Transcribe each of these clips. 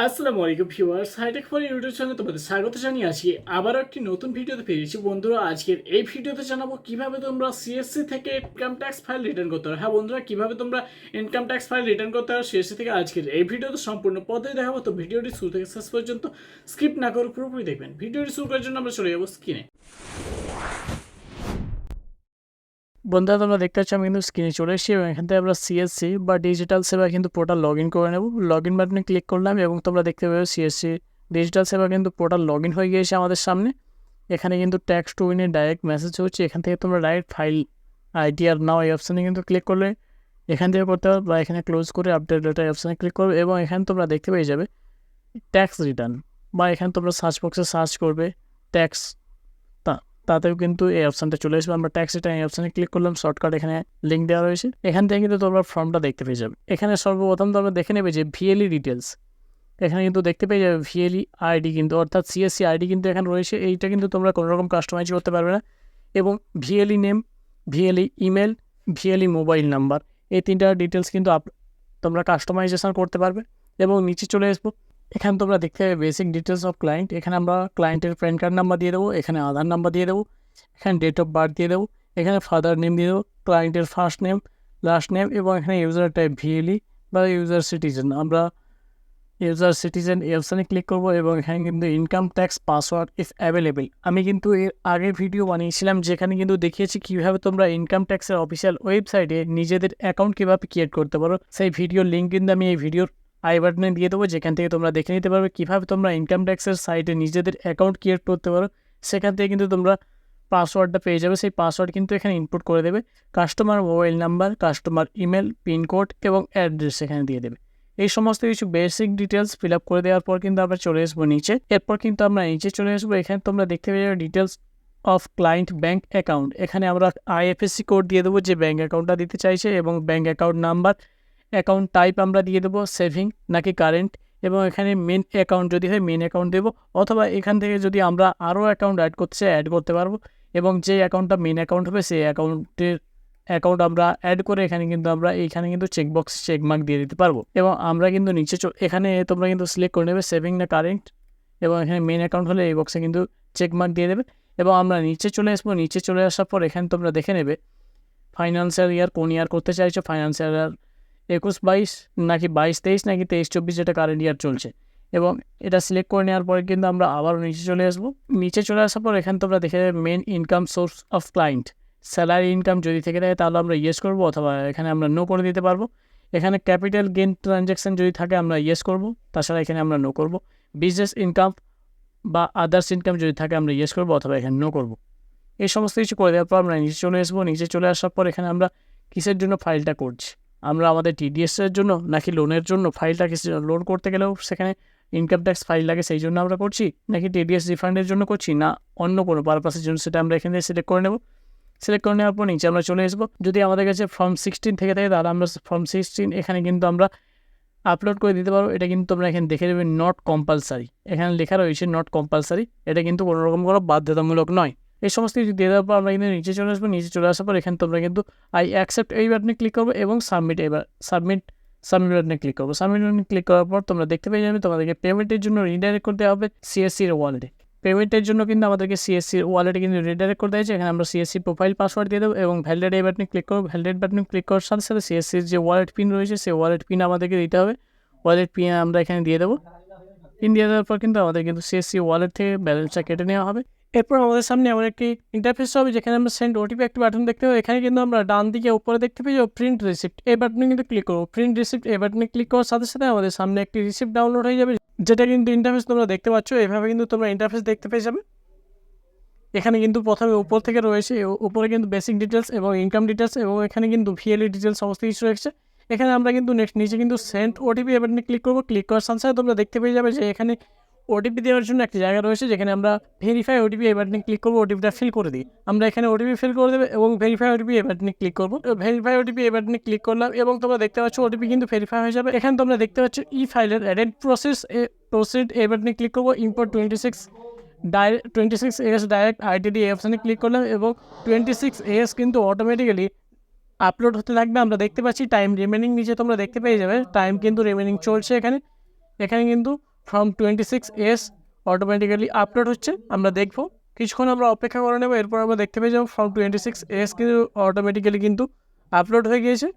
আসসালামু আলাইকুম viewers, hi tech for YouTube চ্যানেলে তোমাদের স্বাগত জানিয়ে আছি আবার একটি নতুন ভিডিওতে পেয়েছি। বন্ধুরা, আজকের এই ভিডিওতে জানাবো কিভাবে তোমরা সিএসসি থেকে ইনকাম ট্যাক্স ফাইল রিটার্ন করতে হবে। হ্যাঁ বন্ধুরা, কিভাবে তোমরা ইনকাম ট্যাক্স ফাইল রিটার্ন করতে হবে সিএসসি থেকে আজকের এই ভিডিওতে সম্পূর্ণ পদ্ধতি দেখাবো। তো ভিডিওটি শুরু থেকে শেষ পর্যন্ত স্কিপ না করে পুরোপুরি দেখবেন। ভিডিওটি শুরু করার জন্য আমরা চলে যাবো স্ক্রিনে। বন্ধুরা, তোমরা দেখতে পাচ্ছ আমি কিন্তু স্ক্রিনে চলে এসেছি এবং এখান থেকে আমরা সিএসসি বা ডিজিটাল সেবা কিন্তু পোর্টাল লগ ইন করে নেব। লগ ইন বাটনে ক্লিক করলাম এবং তোমরা দেখতে পাবে সিএসসি ডিজিটাল সেবা কিন্তু পোর্টাল লগ ইন হয়ে গিয়েছে আমাদের সামনে। এখানে কিন্তু ট্যাক্স টু উইনের ডাইরেক্ট মেসেজ হচ্ছে। এখান থেকে তোমরা ডাইরেক্ট ফাইল আইডি আর নাও এই অপশানে কিন্তু ক্লিক করলে এখান থেকে করতে হবে, বা এখানে ক্লোজ করে আপডেট ডাটা অপশানে ক্লিক করবে এবং এখানে তোমরা দেখতে পেয়ে যাবে ট্যাক্স রিটার্ন, বা এখানে তোমরা সার্চ বক্সে সার্চ করবে ট্যাক্স, তাতেও কিন্তু এই অপশানটা চলে আসবে। আমরা ট্যাক্স রিটার্ন এই অপশানে ক্লিক করলাম, শর্টকাট এখানে লিঙ্ক দেওয়া রয়েছে। এখান থেকে কিন্তু তোমরা ফর্মটা দেখতে পেয়ে যাবে। এখানে সর্বপ্রথম তোমরা দেখে নেবে যে ভিএলই ডিটেলস, এখানে কিন্তু দেখতে পেয়ে যাবে ভিএলই আইডি কিন্তু, অর্থাৎ সিএসসি আইডি কিন্তু এখানে রয়েছে। এইটা কিন্তু তোমরা কোনো রকম কাস্টমাইজ করতে পারবে না। এবং VLE name, VLE email, VLE mobile number, এই তিনটা ডিটেলস কিন্তু তোমরা কাস্টমাইজেশন করতে পারবে। এবং নিচে চলে আসবো, এখানে তোমরা দেখতে পাবে বেসিক ডিটেলস অফ ক্লায়েন্ট। এখানে আমরা ক্লায়েন্টের প্যান কার্ড নাম্বার দিয়ে দেবো, এখানে আধার নাম্বার দিয়ে দেবো, এখানে ডেট অফ বার্থ দিয়ে দেবো, এখানে ফাদার নেম দিয়ে দেবো, ক্লায়েন্টের ফার্স্ট নেম, লাস্ট নেম, এবং এখানে ইউজার টাইপ ভিএলই বা ইউজার সিটিজেন। আমরা ইউজার সিটিজেন এই অপশানে ক্লিক করবো এবং এখানে কিন্তু income tax password if available. আমি কিন্তু এর আগে ভিডিও বানিয়েছিলাম যেখানে কিন্তু দেখিয়েছি কীভাবে তোমরা ইনকাম ট্যাক্সের অফিসিয়াল ওয়েবসাইটে নিজেদের অ্যাকাউন্ট কীভাবে ক্রিয়েট করতে পারো। সেই ভিডিওর লিঙ্ক কিন্তু আমি এই ভিডিওর আই বাটনে দিয়ে দেবো, যেখান থেকে তোমরা দেখে নিতে পারবে কীভাবে তোমরা ইনকাম ট্যাক্সের সাইটে নিজেদের অ্যাকাউন্ট ক্রিয়েট করতে পারো। সেখান থেকে কিন্তু তোমরা পাসওয়ার্ডটা পেয়ে যাবে। সেই পাসওয়ার্ড কিন্তু এখানে ইনপুট করে দেবে, customer mobile number, customer email, pincode এবং অ্যাড্রেস এখানে দিয়ে দেবে। এই সমস্ত কিছু বেসিক ডিটেলস ফিল আপ করে দেওয়ার পর কিন্তু আমরা চলে আসবো নিচে। এরপর কিন্তু আমরা নিচে চলে আসবো, এখানে তোমরা দেখতে পেয়ে যাবে details of client bank account. এখানে আমরা আইএফএসসি কোড দিয়ে দেবো যে ব্যাঙ্ক অ্যাকাউন্টটা দিতে চাইছে, এবং bank account number, account type আমরা দিয়ে দেবো সেভিং নাকি কারেন্ট, এবং এখানে মেন অ্যাকাউন্ট যদি হয় মেন অ্যাকাউন্ট দেবো, অথবা এখান থেকে যদি আমরা আরও অ্যাকাউন্ট অ্যাড করতে চাই অ্যাড করতে পারবো। এবং যে অ্যাকাউন্টটা মেন অ্যাকাউন্ট হবে সেই অ্যাকাউন্ট আমরা অ্যাড করে এখানে কিন্তু আমরা এইখানে কিন্তু চেকবক্স চেকমার্ক দিয়ে দিতে পারবো। এবং আমরা কিন্তু নিচে এখানে তোমরা কিন্তু সিলেক্ট করে নেবে সেভিং না কারেন্ট, এবং এখানে মেন অ্যাকাউন্ট হলে এই বক্সে কিন্তু চেকমার্ক দিয়ে দেবে। এবং আমরা নিচে চলে আসবো, নিচে চলে আসার পর এখানে তোমরা দেখে নেবে ফাইন্যান্সিয়াল ইয়ার কোন ইয়ার করতে চাইছো, ফাইন্যান্সিয়াল ইয়ার 21-22 নাকি 22-23 নাকি 23-24, যেটা কারেন্ট ইয়ার চলছে। এবং এটা সিলেক্ট করে নেওয়ার পরে কিন্তু আমরা আবারও নিচে চলে আসবো। নিচে চলে আসার পর এখানে তোমরা দেখে নেবে main income source of client, salary income যদি থেকে থাকে তাহলে আমরা ইয়েস করবো, অথবা এখানে আমরা নো করে দিতে পারবো। এখানে ক্যাপিটাল গেইন ট্রানজ্যাকশন যদি থাকে আমরা ইয়েস করবো, তাছাড়া এখানে আমরা নো করবো। বিজনেস ইনকাম বা আদার্স ইনকাম যদি থাকে আমরা ইয়েস করবো, অথবা এখানে নো করবো। এই সমস্ত কিছু করে দেওয়ার পর আমরা নিচে চলে আসবো। নিচে চলে আসার পর এখানে আমরা কিসের জন্য ফাইলটা করছি, আমরা আমাদের টিডিএসের জন্য নাকি লোনের জন্য ফাইলটা, কিসের লোন করতে গেলেও সেখানে ইনকাম ট্যাক্স ফাইল লাগে সেই জন্য আমরা করছি, নাকি টিডিএস রিফান্ডের জন্য করছি, না অন্য কোনো পারপাসের জন্য, সেটা আমরা এখানে সিলেক্ট করে নেব। সিলেক্ট করে নেওয়ার পর নিচে আমরা চলে আসবো। যদি আমাদের কাছে ফর্ম 16 থেকে থাকে তাহলে আমরা ফর্ম 16 এখানে কিন্তু আমরা আপলোড করে দিতে পারো। এটা কিন্তু তোমরা এখানে দেখে দেবে নট কম্পালসারি, এখানে লেখা রয়েছে নট কম্পালসারি, এটা কিন্তু কোনো রকম কোনো বাধ্যতামূলক নয়। এই সমস্ত কিছু দিয়ে দেওয়ার পর আমরা কিন্তু নিচে চলে আসবো। নিচে চলে আসার পর এখানে তোমরা কিন্তু আই অ্যাকসেপ্ট এই বাটনে ক্লিক করবো এবং সাবমিট বাটনে ক্লিক করবো। সাবমিট বাটনে ক্লিক করার পর তোমরা দেখতে পেয়ে যাবে তোমাদেরকে পেমেন্টের জন্য রিডাইরেক্ট করতে হবে সিএসসির ওয়ালেটে। পেমেন্টের জন্য কিন্তু আমাদেরকে সিএসসির ওয়ালেটে কিন্তু রিডাইরেক্ট করতে হয়েছে। এখানে আমরা সিএসসি প্রোফাইল পাসওয়ার্ড দিয়ে দেবো এবং ভ্যালিডেট এই বাটনে ক্লিক করবো। ভ্যালিডেট বাটনে ক্লিক করার সাথে সাথে সিএসসির যে ওয়ালেট পিন রয়েছে সেই ওয়ালেট পিন আমাদেরকে দিতে হবে। ওয়ালেট পিন আমরা এখানে দিয়ে দেবো। পিন দিয়ে দেওয়ার পর কিন্তু আমাদের কিন্তু সিএসসি ওয়ালেট থেকে ব্যালেন্সটা কেটে নেওয়া হবে। এরপর আমাদের সামনে এমন একটি ইন্টারফেস হবে যেখানে আমরা সেন্ড ওটিপি একটি বাটন দেখতে পাবো। এখানে কিন্তু আমরা ডান দিকে উপরে দেখতে পাই প্রিন্ট রিসিপ্ট, এই বাটনে কিন্তু ক্লিক করবো। প্রিন্ট রিসিপ্ট এই বাটনে ক্লিক করার সাথে সাথে আমাদের সামনে একটি রিসিপ্ট ডাউনলোড হয়ে যাবে, যেটা কিন্তু ইন্টারফেস তোমরা দেখতে পাচ্ছ। এভাবে কিন্তু তোমরা ইন্টারফেস দেখতে পেয়ে যাবে। এখানে কিন্তু প্রথমে উপর থেকে রয়েছে, উপরে কিন্তু বেসিক ডিটেলস এবং ইনকাম ডিটেলস, এবং এখানে কিন্তু ভিএলই ডিটেলস সমস্ত কিছু রয়েছে। এখানে আমরা কিন্তু নেক্সট নিচে কিন্তু সেন্ড ওটিপি এই বাটনে ক্লিক করবো। ক্লিক করার সাথে সাথে তোমরা দেখতে পেয়ে যাবে যে এখানে ওটিপি দেওয়ার জন্য একটি জায়গা রয়েছে, যেখানে আমরা ভেরিফাই ওটিপি এই বাটনে ক্লিক করবো। ওটিপিটা ফিল করে দিই, আমরা এখানে ওটিপি ফিল করে দেবে এবং ভেরিফাই ওটিপি এই বাটনে ক্লিক করবো। ভেরিফাই ওটিপি এই বাটনে ক্লিক করলাম এবং তোমরা দেখতে পাচ্ছ ওটিপি কিন্তু ভেরিফাই হয়ে যাবে। এখানে তোমরা দেখতে পাচ্ছ ই ফাইলের অ্যাডেড প্রসিড এই বাটনে ক্লিক করবো। ইম্পোর্ট 26AS ডাইরেক্ট আইডিডি এই অপশানে ক্লিক করলাম এবং 26AS কিন্তু অটোমেটিক্যালি আপলোড হতে থাকবে। আমরা দেখতে পাচ্ছি টাইম রিমেনিং, নিচে তোমরা দেখতে পেয়ে যাবে টাইম কিন্তু রিমেনিং চলছে এখানে। এখানে কিন্তু ফর্ম 26S অটোমেটিক্যালি আপলোড হচ্ছে। আমরা দেখব, কিছুক্ষণ আমরা অপেক্ষা করে নেব, এরপর আমরা দেখতে পেয়ে যাবো ফর্ম 26S কিন্তু অটোমেটিক্যালি কিন্তু আপলোড হয়ে গিয়েছে।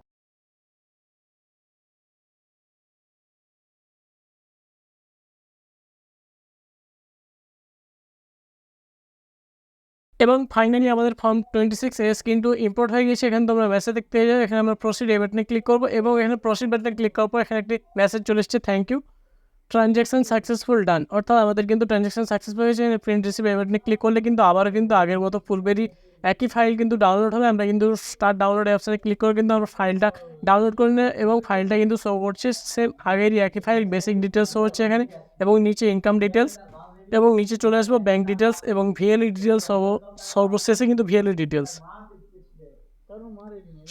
এবং ফাইনালি আমাদের ফর্ম 26S কিন্তু ইম্পোর্ট হয়ে গেছে। এখানে তোমরা মেসেজ দেখতে পেয়ে যাবে, এখানে আমরা প্রসিড এই বাটনে ক্লিক করবো এবং এখানে প্রসিড বাটনে ক্লিক করার পর এখানে একটি মেসেজ চলে এসেছে, থ্যাংক ইউ ট্রানজ্যাকশন সাকসেসফুল ডান। অর্থাৎ আমাদের কিন্তু ট্রানজ্যাকশন সাকসেসফুল হয়েছে। প্রিন্ট রিসিভ এই বাটনে ক্লিক করলে কিন্তু আবারও কিন্তু আগের মতো ফুলবেরি একই ফাইল কিন্তু ডাউনলোড হবে। আমরা কিন্তু স্টার্ট ডাউনলোড অপশানে ক্লিক করে কিন্তু আমরা ফাইলটা ডাউনলোড করে নিই এবং ফাইলটা কিন্তু শো করছে সেম আগেরই একই ফাইল, বেসিক ডিটেলস শো হচ্ছে এখানে এবং নিচে ইনকাম ডিটেলস এবং নিচে চলে আসবো ব্যাঙ্ক ডিটেলস এবং ভিএলই ডিটেলস সর্বশেষে কিন্তু ভিএলই ডিটেলস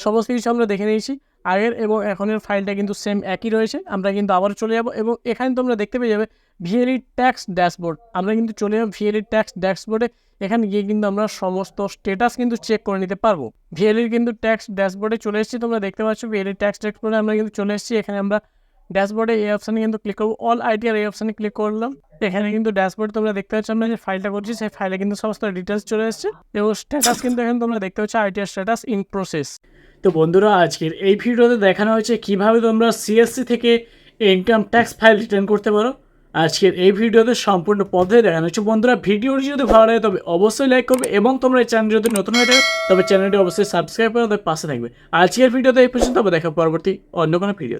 সমস্ত কিছু আমরা দেখে নিয়েছি। আগের এবং এখনের ফাইলটা কিন্তু সেম একই রয়েছে। আমরা কিন্তু আবার চলে যাব এবং এখানে তোমরা দেখতে পেয়ে যাবে ভিএলই ট্যাক্স ড্যাশবোর্ড। আমরা কিন্তু চলে যাব ভিএলই ট্যাক্স ড্যাশবোর্ডে। এখানে গিয়ে কিন্তু আমরা সমস্ত স্ট্যাটাস কিন্তু চেক করে নিতে পারবো। ভিএলইর কিন্তু ট্যাক্স ড্যাশবোর্ডে চলে এসেছি, তোমরা দেখতে পাচ্ছ ভিএলই ট্যাক্স ড্যাশবোর্ডে আমরা কিন্তু চলে এসেছি। এখানে আমরা ড্যাশবোর্ডে এই অপশানে কিন্তু ক্লিক করবো, অল আইটিআর এই অপশানে ক্লিক করলাম। এখানে কিন্তু ড্যাশবোর্ড তোমরা দেখতে পাচ্ছ আমরা যে ফাইলটা করছি সেই ফাইলে কিন্তু সমস্ত ডিটেলস চলে এসেছে এবং স্ট্যাটাস কিন্তু এখানে তোমরা দেখতে পাচ্ছ আইটিআর স্ট্যাটাস ইন প্রসেস। তো বন্ধুরা, আজকের এই ভিডিওতে দেখানো হয়েছে কীভাবে তোমরা সিএসসি থেকে ইনকাম ট্যাক্স ফাইল রিটার্ন করতে পারো। আজকের এই ভিডিওতে সম্পূর্ণ পদ্ধতি দেখানো হচ্ছে। বন্ধুরা, ভিডিওটি যদি ভালো লাগে তবে অবশ্যই লাইক করবে এবং তোমরা এই চ্যানেল যদি নতুন হয়ে থাকে তবে চ্যানেলটি অবশ্যই সাবস্ক্রাইব করে তাদের পাশে থাকবে। আজকের ভিডিওতে এই পর্যন্ত, দেখা পরবর্তী অন্য কোনো ভিডিও।